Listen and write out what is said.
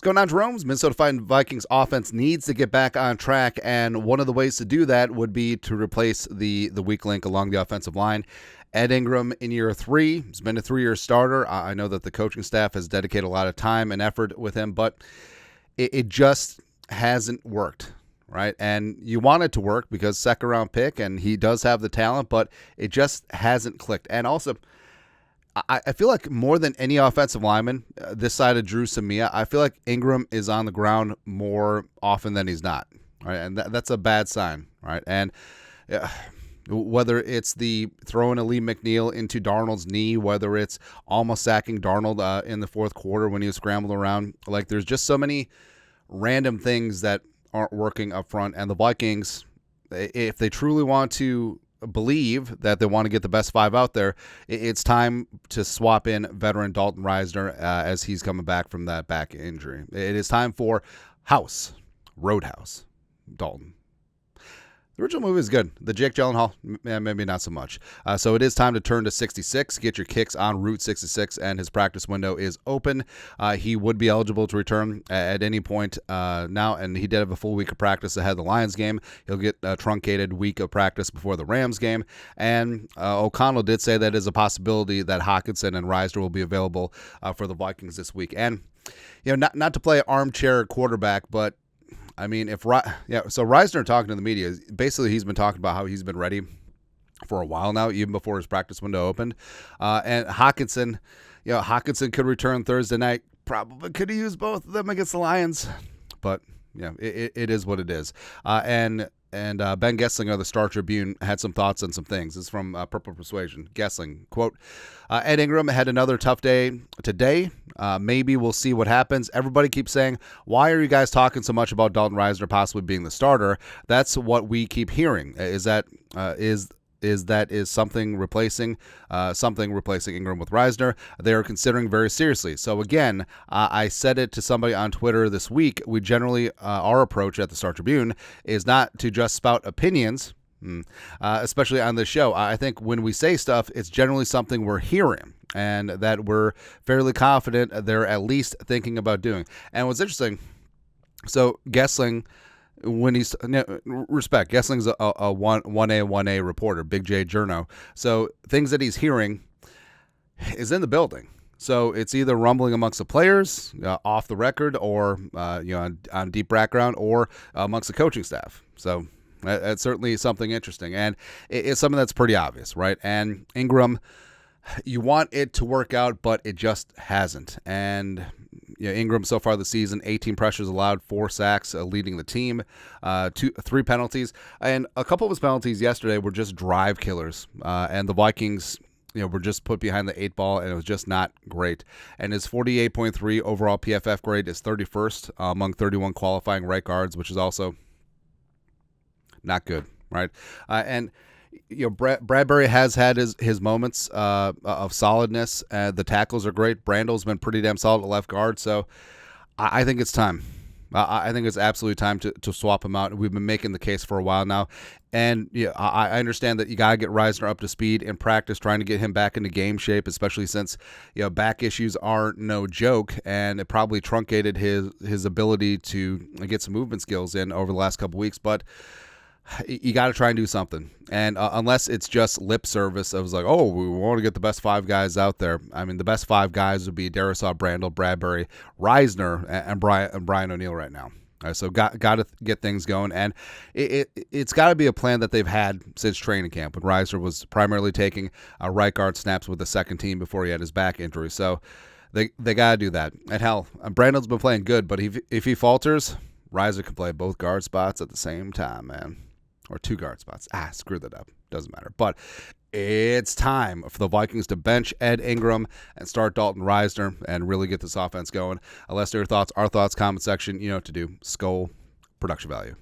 What's going on, Jerome's Minnesota Fighting Vikings offense needs to get back on track, and one of the ways to do that would be to replace the weak link along the offensive line. Ed Ingram in year 3. He's been a 3-year starter. I know that the coaching staff has dedicated a lot of time and effort with him, but it just hasn't worked, right? And you want it to work because second-round pick, and he does have the talent, but it just hasn't clicked. And also, I feel like more than any offensive lineman, this side of Drew Samia, I feel like Ingram is on the ground more often than he's not, right? And that's a bad sign, right? And whether it's the throwing a Lee McNeil into Darnold's knee, whether it's almost sacking Darnold in the fourth quarter when he was scrambling around, like there's just so many random things that aren't working up front. And the Vikings, if they truly want to believe that they want to get the best 5 out there, it's time to swap in veteran Dalton Risner as he's coming back from that back injury. It is time for Roadhouse Dalton. The original movie is good. The Jake Gyllenhaal, maybe not so much. So it is time to turn to 66. Get your kicks on Route 66, and his practice window is open. He would be eligible to return at any point now, and he did have a full week of practice ahead of the Lions game. He'll get a truncated week of practice before the Rams game. And O'Connell did say that is a possibility that Hockenson and Risner will be available for the Vikings this week. And not to play armchair quarterback, but I mean, so Risner talking to the media, basically he's been talking about how he's been ready for a while now, even before his practice window opened. And Hockenson could return Thursday night. Probably could have used both of them against the Lions, but it is what it is. And Ben Gessling of the Star Tribune had some thoughts on some things. It's from Purple Persuasion. Gessling, quote, Ed Ingram had another tough day today. Maybe we'll see what happens. Everybody keeps saying, why are you guys talking so much about Dalton Risner possibly being the starter? That's what we keep hearing. Is something replacing Ingram with Risner? They are considering very seriously. So again, I said it to somebody on Twitter this week. We generally, our approach at the Star Tribune is not to just spout opinions, especially on this show. I think when we say stuff, it's generally something we're hearing and that we're fairly confident they're at least thinking about doing. And what's interesting, so Gessling, when he's respect, Gessling's a 1A reporter, Big J Journo. So things that he's hearing is in the building. So it's either rumbling amongst the players off the record, or on deep background, or amongst the coaching staff. So that's certainly something interesting, and it's something that's pretty obvious, right? And Ingram, you want it to work out, but it just hasn't. And Ingram so far this season, 18 pressures allowed, 4 sacks, leading the team, 3 penalties, and a couple of his penalties yesterday were just drive killers. And the Vikings, were just put behind the 8 ball, and it was just not great. And his 48.3 overall PFF grade is 31st among 31 qualifying right guards, which is also not good, right? And Bradbury has had his moments of solidness. The tackles are great. Brandle's been pretty damn solid at left guard. So I think it's time. I think it's absolutely time to swap him out. We've been making the case for a while now. And I understand that you got to get Risner up to speed in practice, trying to get him back into game shape, especially since back issues are no joke, and it probably truncated his ability to get some movement skills in over the last couple weeks. But you got to try and do something. And unless it's just lip service, I was like, oh, we want to get the best 5 guys out there. I mean, the best 5 guys would be Darrisaw, Brandle, Bradbury, Risner, and Brian O'Neill right now. So got to get things going. And it's got to be a plan that they've had since training camp, when Risner was primarily taking right guard snaps with the second team before he had his back injury. So they got to do that. And hell, Brandle's been playing good, but if he falters, Risner can play both guard spots at the same time, man. Or 2 guard spots. Screw that up. Doesn't matter. But it's time for the Vikings to bench Ed Ingram and start Dalton Risner and really get this offense going. Let us know your thoughts, our thoughts, comment section. You know what to do. Skull production value.